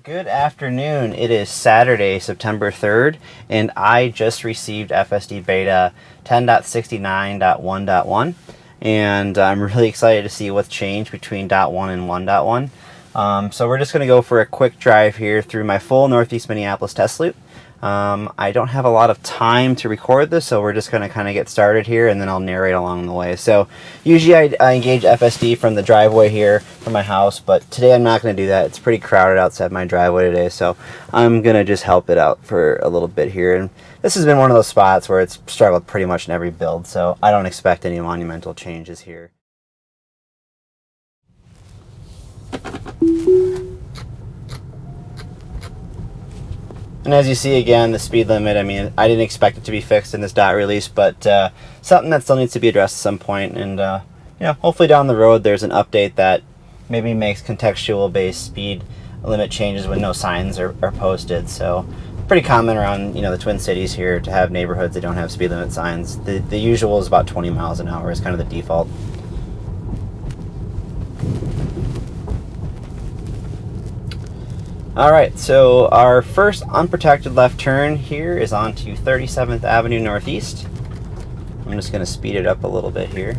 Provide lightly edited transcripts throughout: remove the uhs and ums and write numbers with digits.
Good afternoon. It is Saturday, September 3rd, and I just received FSD Beta 10.69.1.1, and I'm really excited to see what's changed between .1 and 1.1. So we're just going to go for a quick drive here through my full Northeast Minneapolis Test Loop. I don't have a lot of time to record this, so we're just going to kind of get started here, and then I'll narrate along the way. So usually I engage FSD from the driveway here from my house, but today I'm not going to do that. It's pretty crowded outside my driveway today, so I'm going to just help it out for a little bit here. And this has been one of those spots where it's struggled pretty much in every build, so I don't expect any monumental changes here. And as you see again, the speed limit, I mean, I didn't expect it to be fixed in this dot release, but something that still needs to be addressed at some point. And you know, hopefully down the road there's an update that maybe makes contextual based speed limit changes when no signs are posted. So pretty common around, you know, the Twin Cities here to have neighborhoods that don't have speed limit signs. The usual is about 20 miles an hour is kind of the default. Alright, so our first unprotected left turn here is onto 37th Avenue Northeast. I'm just going to speed it up a little bit here.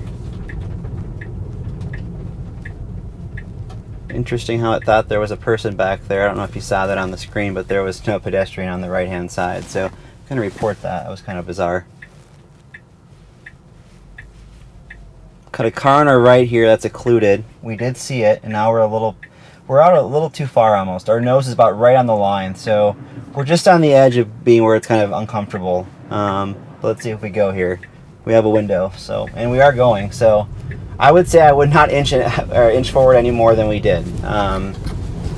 Interesting how it thought there was a person back there. I don't know if you saw that on the screen, but there was no pedestrian on the right hand side, so I'm going to report that. That was kind of bizarre. Cut a car on our right here that's occluded. We did see it, and now we're out a little too far almost. Our nose is about right on the line, so we're just on the edge of being where it's kind of uncomfortable. But let's see if we go here. We have a window, so, and we are going, so I would say I would not inch forward any more than we did.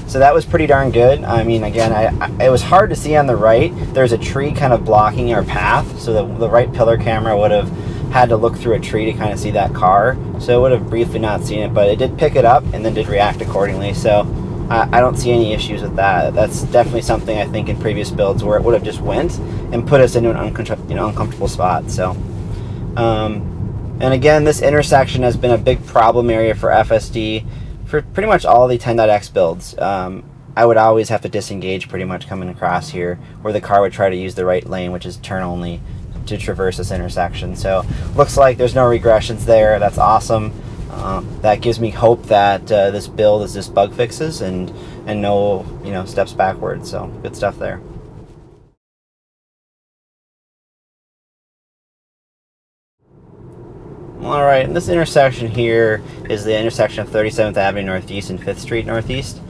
So that was pretty darn good. I mean, again, it was hard to see on the right. There's a tree kind of blocking our path, so the right pillar camera would have had to look through a tree to kind of see that car, so it would have briefly not seen it, but it did pick it up and then did react accordingly. So I don't see any issues with that. That's definitely something I think in previous builds where it would have just went and put us into an uncomfortable spot. So and again, this intersection has been a big problem area for FSD for pretty much all the 10.x builds. I would always have to disengage pretty much coming across here, where the car would try to use the right lane, which is turn only, to traverse this intersection. So looks like there's no regressions there. That's awesome. That gives me hope that this build is just bug fixes and no, you know, steps backwards. So good stuff there. All right, and this intersection here is the intersection of 37th Avenue Northeast and 5th Street Northeast.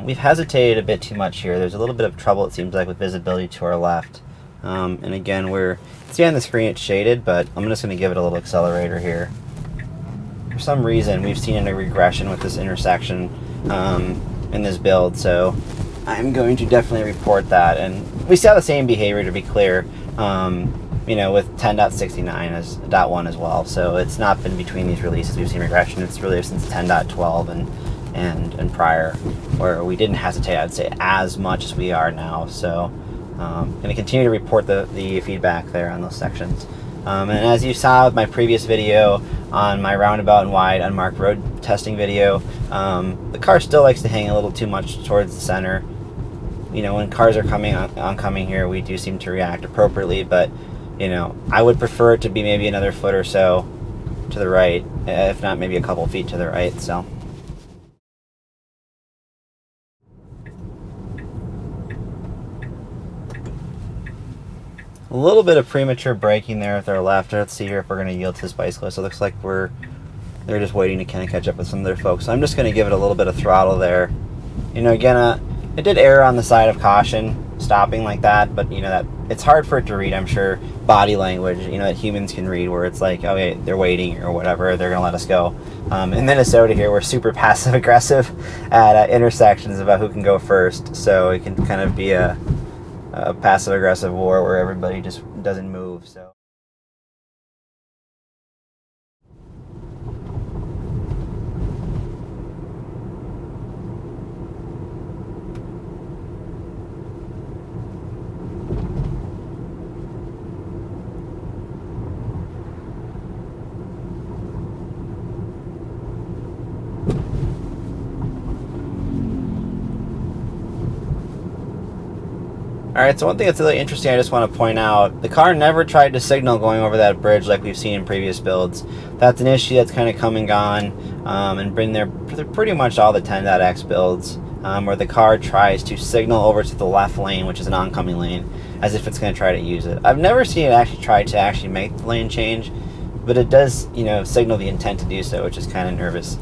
We've hesitated a bit too much here. There's a little bit of trouble, it seems like, with visibility to our left. And again, see on the screen it's shaded, but I'm just going to give it a little accelerator here. For some reason, we've seen a regression with this intersection in this build, so I'm going to definitely report that. And we saw the same behavior, to be clear, you know, with 10.69 as .1 as well. So it's not been between these releases we've seen regression. It's really since 10.12 and prior, where we didn't hesitate, I'd say, as much as we are now. So going to continue to report the feedback there on those sections. And as you saw with my previous video on my roundabout and wide unmarked road testing video, the car still likes to hang a little too much towards the center. You know, when cars are coming oncoming here, we do seem to react appropriately, but you know, I would prefer it to be maybe another foot or so to the right, if not maybe a couple feet to the right. So a little bit of premature braking there with our left. Let's see here if we're going to yield to this bicyclist. It looks like they're just waiting to kind of catch up with some of their folks. So I'm just going to give it a little bit of throttle there. You know, again, it did err on the side of caution, stopping like that, but you know, that it's hard for it to read, I'm sure, body language, you know, that humans can read, where it's like, okay, they're waiting or whatever, they're going to let us go. In Minnesota here, we're super passive aggressive at intersections about who can go first, so it can kind of be a passive aggressive war where everybody just doesn't move. So Alright, so one thing that's really interesting I just want to point out, the car never tried to signal going over that bridge like we've seen in previous builds. That's an issue that's kind of come and gone, and been there pretty much all the 10.x builds, where the car tries to signal over to the left lane, which is an oncoming lane, as if it's going to try to use it. I've never seen it actually try to actually make the lane change, but it does, you know, signal the intent to do so, which is kind of nervous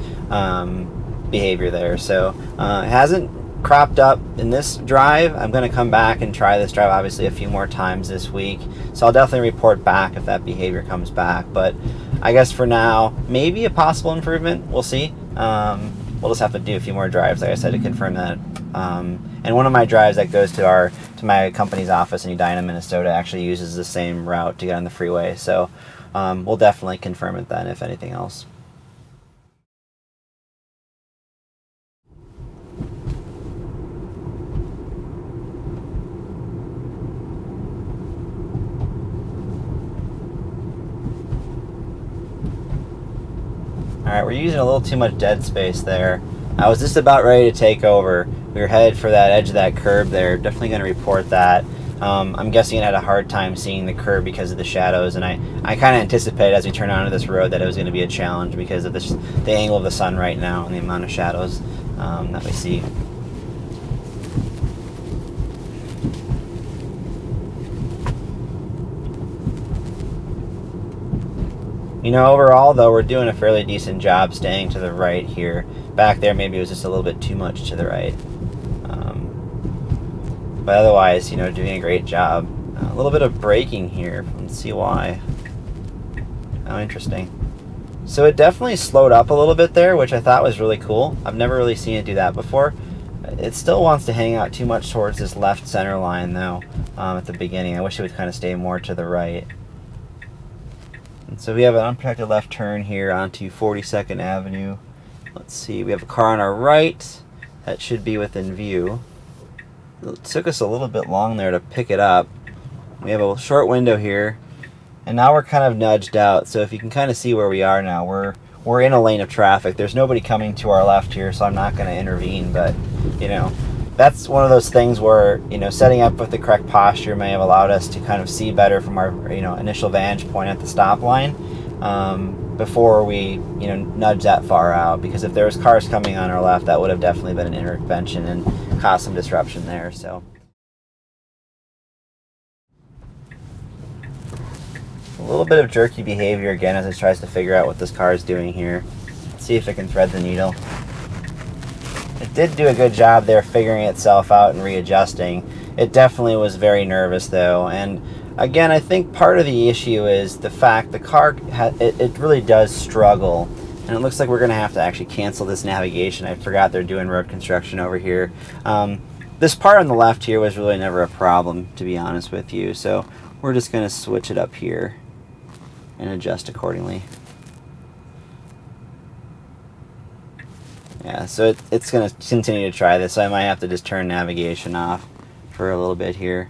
behavior there. So it hasn't cropped up in this drive. I'm going to come back and try this drive obviously a few more times this week, so I'll definitely report back if that behavior comes back. But I guess for now, maybe a possible improvement. We'll see. We'll just have to do a few more drives, like I said, to confirm that. And one of my drives that goes to my company's office in Edina, Minnesota, actually uses the same route to get on the freeway. So we'll definitely confirm it then, if anything else. Alright, we're using a little too much dead space there. I was just about ready to take over. We were headed for that edge of that curb there. Definitely going to report that. I'm guessing it had a hard time seeing the curb because of the shadows, and I kind of anticipated as we turn onto this road that it was going to be a challenge because of the angle of the sun right now and the amount of shadows that we see. You know, overall, though, we're doing a fairly decent job staying to the right here. Back there, maybe it was just a little bit too much to the right. But otherwise, you know, doing a great job. A little bit of braking here. Let's see why. Oh, interesting. So it definitely slowed up a little bit there, which I thought was really cool. I've never really seen it do that before. It still wants to hang out too much towards this left center line, though, at the beginning. I wish it would kind of stay more to the right. And so we have an unprotected left turn here onto 42nd Avenue. Let's see, we have a car on our right that should be within view. It took us a little bit long there to pick it up. We have a short window here, and now we're kind of nudged out. So if you can kind of see where we are now, we're in a lane of traffic. There's nobody coming to our left here, so I'm not going to intervene. But, you know, that's one of those things where, you know, setting up with the correct posture may have allowed us to kind of see better from our, you know, initial vantage point at the stop line before we, you know, nudge that far out. Because if there was cars coming on our left, that would have definitely been an intervention and caused some disruption there. So a little bit of jerky behavior again as it tries to figure out what this car is doing here. Let's see if it can thread the needle. It did do a good job there figuring itself out and readjusting. It definitely was very nervous though, and again, I think part of the issue is the fact the car, it really does struggle, and it looks like we're going to have to actually cancel this navigation. I forgot they're doing road construction over here. This part on the left here was really never a problem, to be honest with you, so we're just going to switch it up here and adjust accordingly. Yeah, so it's going to continue to try this, so I might have to just turn navigation off for a little bit here.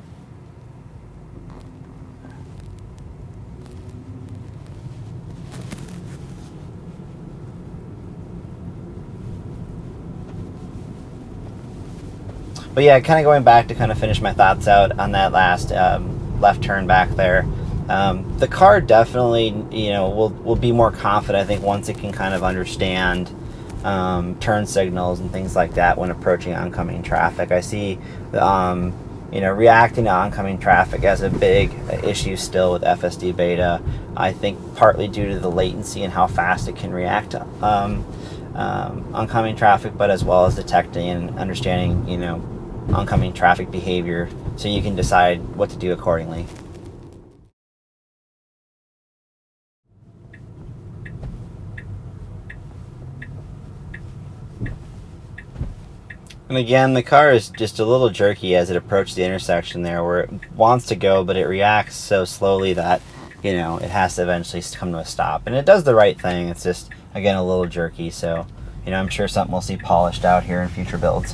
But yeah, kind of going back to kind of finish my thoughts out on that last left turn back there. The car definitely, you know, will be more confident, I think, once it can kind of understand turn signals and things like that when approaching oncoming traffic. I see, you know, reacting to oncoming traffic as a big issue still with FSD Beta. I think partly due to the latency and how fast it can react to oncoming traffic, but as well as detecting and understanding, you know, oncoming traffic behavior, so you can decide what to do accordingly. And again, the car is just a little jerky as it approaches the intersection there, where it wants to go, but it reacts so slowly that, you know, it has to eventually come to a stop. And it does the right thing. It's just, again, a little jerky. So, you know, I'm sure something we'll see polished out here in future builds.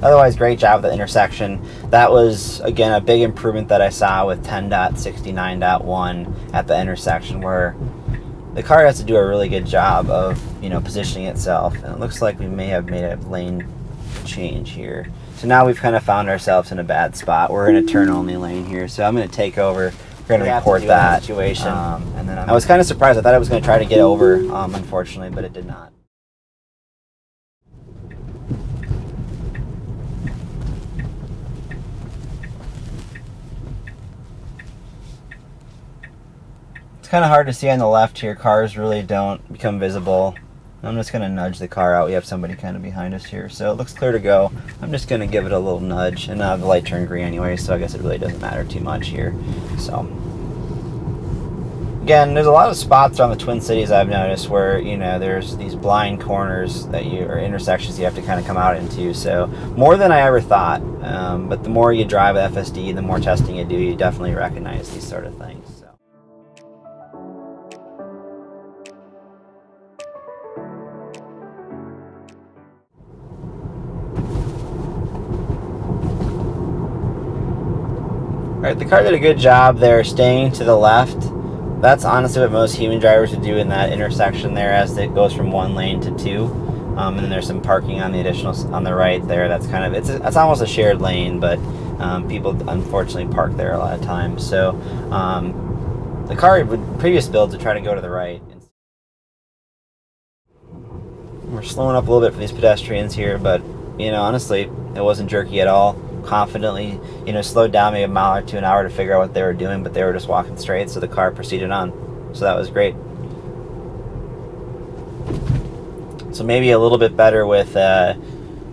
Otherwise, great job with the intersection. That was, again, a big improvement that I saw with 10.69.1 at the intersection, where the car has to do a really good job of, you know, positioning itself. And it looks like we may have made a lane to change here. So now we've kind of found ourselves in a bad spot. We're in a turn-only lane here, so I'm going to take over. We're going to report that situation. And then I was kind of surprised. I thought I was going to try to get over, unfortunately, but it did not. It's kind of hard to see on the left here. Cars really don't become visible. I'm just going to nudge the car out. We have somebody kind of behind us here, so it looks clear to go. I'm just going to give it a little nudge, and the light turned green anyway, so I guess it really doesn't matter too much here. So again, there's a lot of spots around the Twin Cities I've noticed where, you know, there's these blind corners that or intersections you have to kind of come out into. So more than I ever thought. But the more you drive with FSD, the more testing you do, you definitely recognize these sort of things. So. All right, the car did a good job there staying to the left. That's honestly what most human drivers would do in that intersection there as it goes from one lane to two. And then there's some parking on the additional on the right there. That's kind of it's almost a shared lane, but people unfortunately park there a lot of times. So the car with previous builds would try to go to the right. We're slowing up a little bit for these pedestrians here, but you know, honestly, it wasn't jerky at all. Confidently, you know, slowed down maybe a mile or two an hour to figure out what they were doing, but they were just walking straight, so the car proceeded on. So that was great. So maybe a little bit better with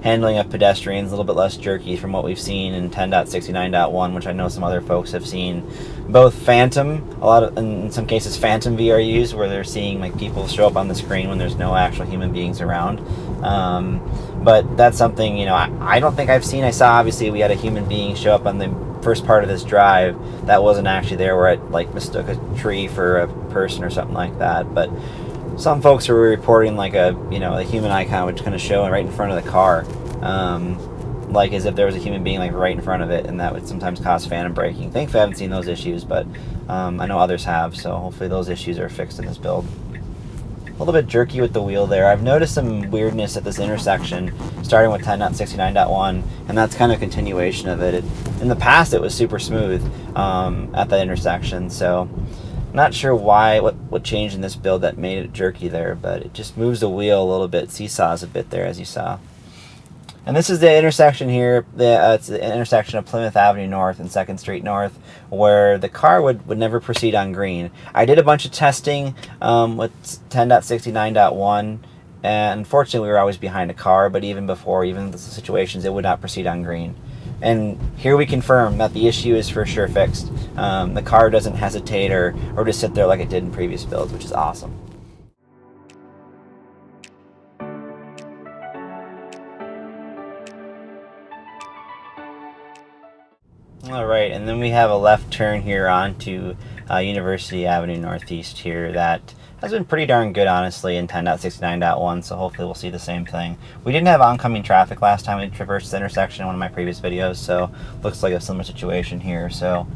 handling of pedestrians, a little bit less jerky from what we've seen in 10.69.1, which I know some other folks have seen. Both phantom, in some cases phantom VRUs, where they're seeing like people show up on the screen when there's no actual human beings around. But that's something, you know, I don't think I've seen. I saw, obviously, we had a human being show up on the first part of this drive that wasn't actually there, where it like mistook a tree for a person or something like that. But some folks were reporting like a human icon which kind of show right in front of the car, like as if there was a human being like right in front of it, and that would sometimes cause phantom braking. Thankfully I haven't seen those issues, but I know others have, so hopefully those issues are fixed in this build. A little bit jerky with the wheel there. I've noticed some weirdness at this intersection starting with 10.69.1, and that's kind of a continuation of it. In the past it was super smooth at that intersection, so I'm not sure what changed in this build that made it jerky there, but it just moves the wheel a little bit, seesaws a bit there, as you saw. And this is the intersection here. It's the intersection of Plymouth Avenue North and 2nd Street North, where the car would never proceed on green. I did a bunch of testing with 10.69.1, and unfortunately we were always behind a car, but even before, even the situations, it would not proceed on green. And here we confirm that the issue is for sure fixed. The car doesn't hesitate or just sit there like it did in previous builds, which is awesome. All right, and then we have a left turn here onto University Avenue Northeast here that has been pretty darn good, honestly, in 10.69.1, so hopefully we'll see the same thing. We didn't have oncoming traffic last time we traversed this intersection in one of my previous videos, so looks like a similar situation here. So,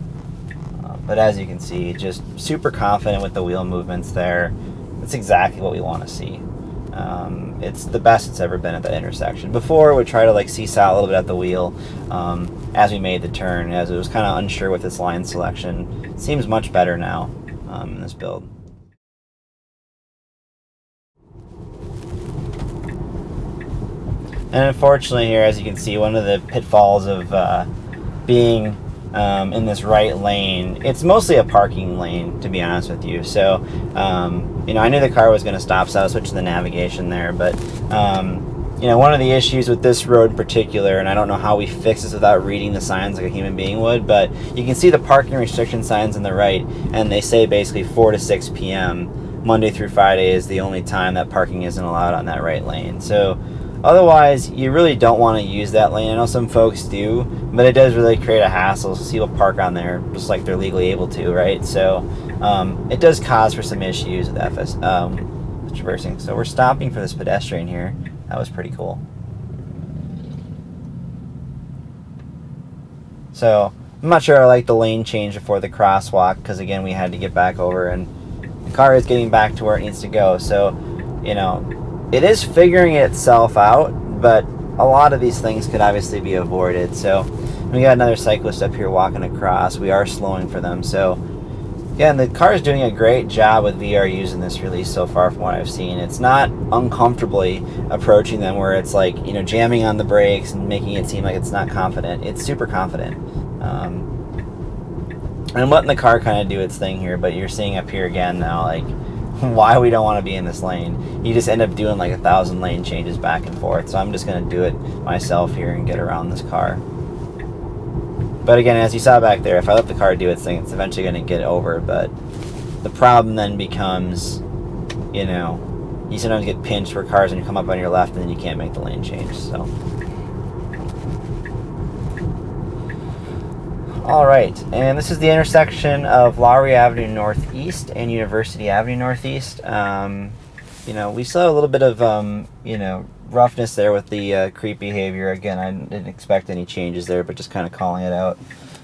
but as you can see, just super confident with the wheel movements there. That's exactly what we want to see. It's the best it's ever been at that intersection. Before, we'd try to like seesaw a little bit at the wheel as we made the turn, as it was kind of unsure with this line selection. It seems much better now in this build. And unfortunately here, as you can see, one of the pitfalls of being in this right lane, it's mostly a parking lane, to be honest with you. So, you know, I knew the car was going to stop, so I was switching the navigation there. But, you know, one of the issues with this road in particular, and I don't know how we fix this without reading the signs like a human being would, but you can see the parking restriction signs on the right, and they say basically 4 to 6 p.m. Monday through Friday is the only time that parking isn't allowed on that right lane. So otherwise, you really don't want to use that lane. I know some folks do, but it does really create a hassle. So people park on there just like they're legally able to, right? So it does cause for some issues with traversing. So we're stopping for this pedestrian here. That was pretty cool. So I'm not sure I like the lane change before the crosswalk, because again, we had to get back over, and the car is getting back to where it needs to go. So, you know, it is figuring itself out, but a lot of these things could obviously be avoided. So we got another cyclist up here walking across. We are slowing for them. So again, the car is doing a great job with VRUs in this release so far from what I've seen. It's not uncomfortably approaching them where it's like, you know, jamming on the brakes and making it seem like it's not confident. It's super confident. And I'm letting the car kind of do its thing here, but you're seeing up here again now, like, why we don't want to be in this lane. You just end up doing like 1,000 lane changes back and forth. So I'm just going to do it myself here and get around this car. But again, as you saw back there, if I let the car do its thing, it's eventually going to get over. But the problem then becomes, you know, you sometimes get pinched for cars and you come up on your left and then you can't make the lane change. So, all right, and this is the intersection of Lowry Avenue Northeast and University Avenue Northeast. You know, we still have a little bit of, you know, roughness there with the creep behavior. Again, I didn't expect any changes there, but just kind of calling it out.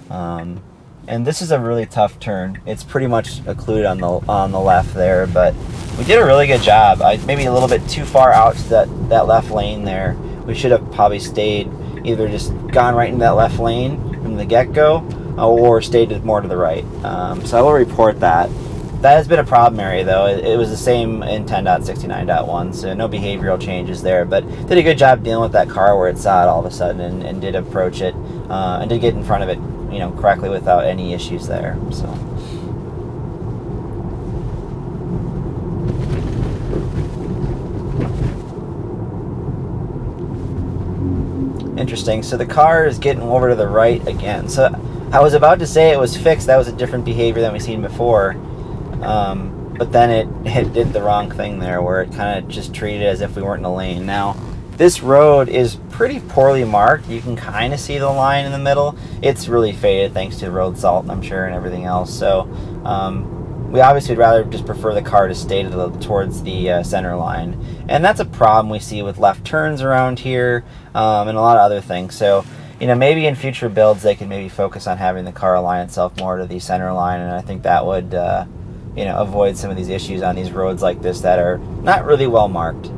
And this is a really tough turn. It's pretty much occluded on the left there, but we did a really good job. Maybe a little bit too far out to that left lane there. We should have probably stayed, either just gone right in that left lane from the get-go, or stayed more to the right. So I will report that. That has been a problem area, though. It was the same in 10.69.1, so no behavioral changes there, but did a good job dealing with that car where it saw it all of a sudden and did approach it, and did get in front of it, you know, correctly without any issues there. So interesting. So the car is getting over to the right again. So I was about to say it was fixed. That was a different behavior than we've seen before. But then it did the wrong thing there where it kind of just treated it as if we weren't in a lane. Now, this road is pretty poorly marked. You can kind of see the line in the middle. It's really faded thanks to road salt, I'm sure, and everything else. So we obviously would rather just prefer the car to stay towards the center line. And that's a problem we see with left turns around here, and a lot of other things. So, you know, maybe in future builds they could maybe focus on having the car align itself more to the center line, and I think that would you know, avoid some of these issues on these roads like this that are not really well marked.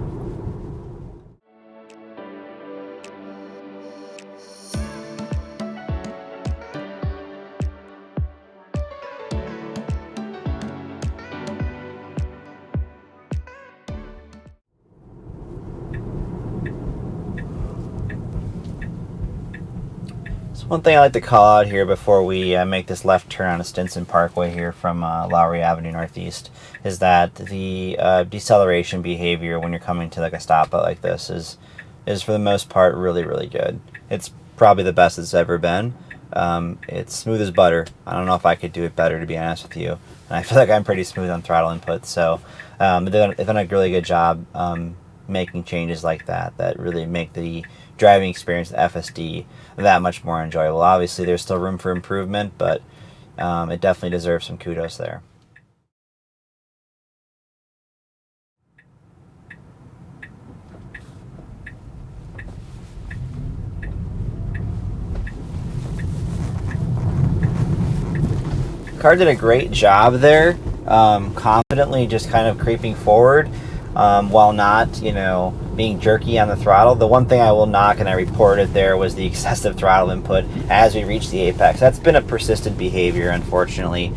One thing I like to call out here before we make this left turn on a Stinson Parkway here from Lowry Avenue Northeast is that the deceleration behavior when you're coming to like a stoplight like this is for the most part really, really good. It's probably the best it's ever been. It's smooth as butter. I don't know if I could do it better, to be honest with you. And I feel like I'm pretty smooth on throttle input. So they've done a really good job making changes like that really make the driving experience with FSD that much more enjoyable. Obviously, there's still room for improvement, but it definitely deserves some kudos there. Car did a great job there, confidently just kind of creeping forward while not, you know, being jerky on the throttle. The one thing I will knock, and I reported there, was the excessive throttle input as we reach the apex. That's been a persistent behavior, unfortunately,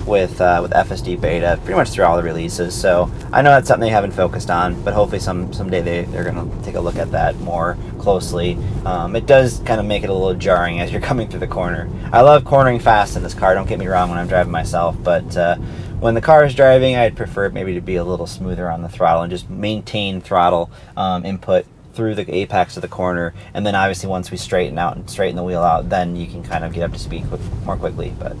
with FSD Beta pretty much through all the releases. So I know that's something they haven't focused on, but hopefully someday they're going to take a look at that more closely. It does kind of make it a little jarring as you're coming through the corner. I love cornering fast in this car, don't get me wrong, when I'm driving myself, but when the car is driving, I'd prefer it maybe to be a little smoother on the throttle and just maintain throttle input through the apex of the corner. And then obviously once we straighten out and straighten the wheel out, then you can kind of get up to speed more quickly. But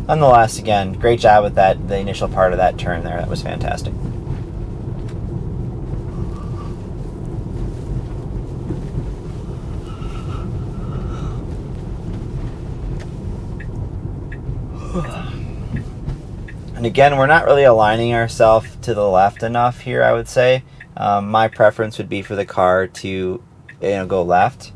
nonetheless, again, great job with that, the initial part of that turn there. That was fantastic. And again, we're not really aligning ourselves to the left enough here, I would say. My preference would be for the car to, go left.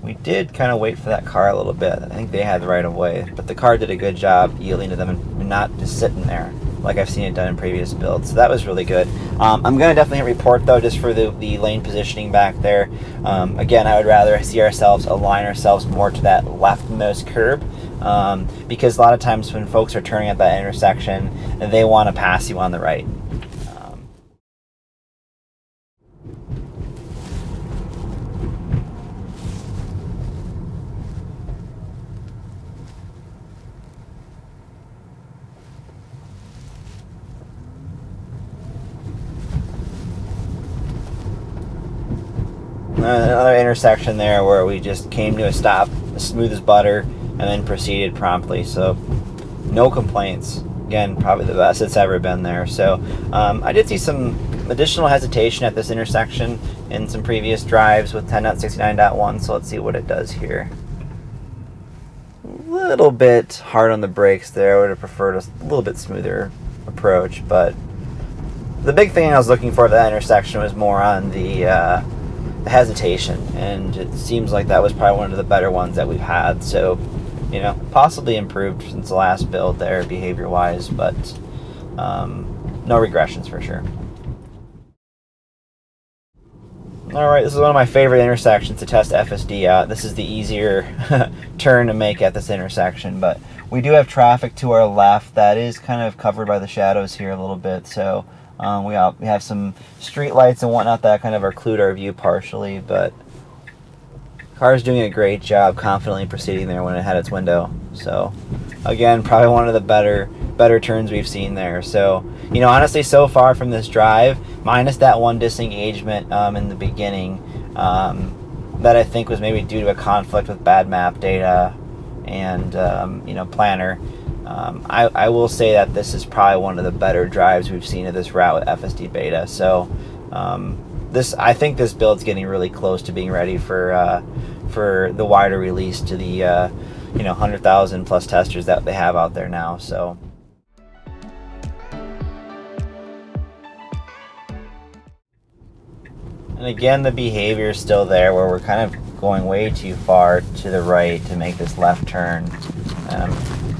We did kind of wait for that car a little bit. I think they had the right of way, but the car did a good job yielding to them and not just sitting there. like I've seen it done in previous builds. So that was really good. I'm going to definitely hit report though, just for the lane positioning back there. Again, I would rather see ourselves align ourselves more to that leftmost curb, because a lot of times when folks are turning at that intersection, they want to pass you on the right. Another intersection there where we just came to a stop, smooth as butter, and then proceeded promptly. So no complaints. Again, probably the best it's ever been there. So I did see some additional hesitation at this intersection in some previous drives with 10.69.1. So let's see what it does here. A little bit hard on the brakes there. I would have preferred a little bit smoother approach, but the big thing I was looking for at that intersection was more on the hesitation, and it seems like that was probably one of the better ones that we've had. So, you know, possibly improved since the last build there behavior wise, but no regressions for sure. Alright, this is one of my favorite intersections to test FSD at. This is the easier turn to make at this intersection, but we do have traffic to our left that is kind of covered by the shadows here a little bit, so we have some street lights and whatnot that kind of occlude our view partially, but the car is doing a great job confidently proceeding there when it had its window. So again, probably one of the better turns we've seen there. So, you know, honestly, so far from this drive, minus that one disengagement in the beginning, that I think was maybe due to a conflict with bad map data and you know, planner. I will say that this is probably one of the better drives we've seen of this route with FSD Beta. So I think this build's getting really close to being ready for the wider release to the you know, 100,000 plus testers that they have out there now. So. And again, the behavior is still there where we're kind of going way too far to the right to make this left turn.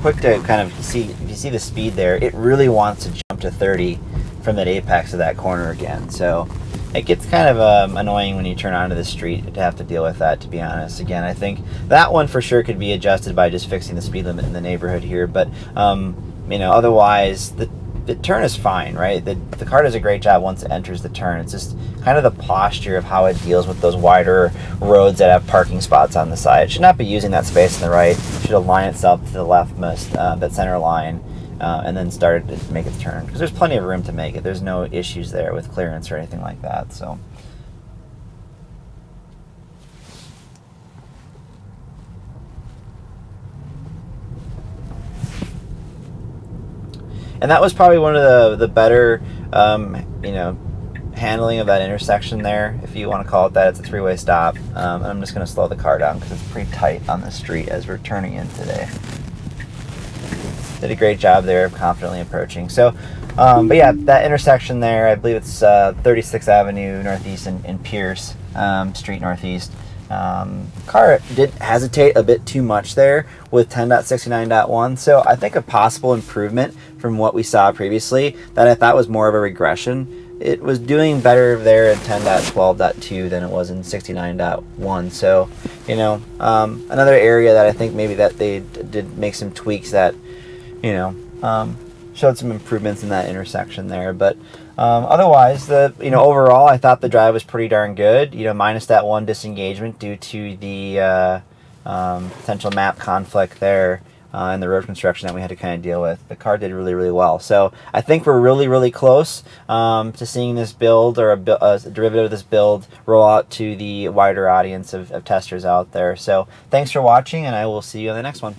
Quick to kind of see, if you see the speed there, it really wants to jump to 30 from that apex of that corner again. So it gets kind of annoying when you turn onto the street to have to deal with that, to be honest. Again, I think that one for sure could be adjusted by just fixing the speed limit in the neighborhood here. But, you know, otherwise, the turn is fine, right? The car does a great job once it enters the turn. It's just kind of the posture of how it deals with those wider roads that have parking spots on the side. It should not be using that space on the right. It should align itself to the leftmost, that center line, and then start to make its turn. Because there's plenty of room to make it. There's no issues there with clearance or anything like that. So. And that was probably one of the better, you know, handling of that intersection there, if you want to call it that. It's a three-way stop. And I'm just going to slow the car down because it's pretty tight on the street as we're turning in today. Did a great job there of confidently approaching. So, but yeah, that intersection there, I believe it's 36th Avenue Northeast and Pierce Street Northeast. Car did hesitate a bit too much there with 10.69.1, so I think a possible improvement from what we saw previously that I thought was more of a regression. It was doing better there in 10.12.2 than it was in 69.1. So, you know, another area that I think maybe that they did make some tweaks that, you know, showed some improvements in that intersection there. But otherwise, you know, overall, I thought the drive was pretty darn good. You know, minus that one disengagement due to the potential map conflict there and the road construction that we had to kind of deal with. The car did really, really well. So I think we're really, really close to seeing this build or a derivative of this build roll out to the wider audience of testers out there. So thanks for watching, and I will see you on the next one.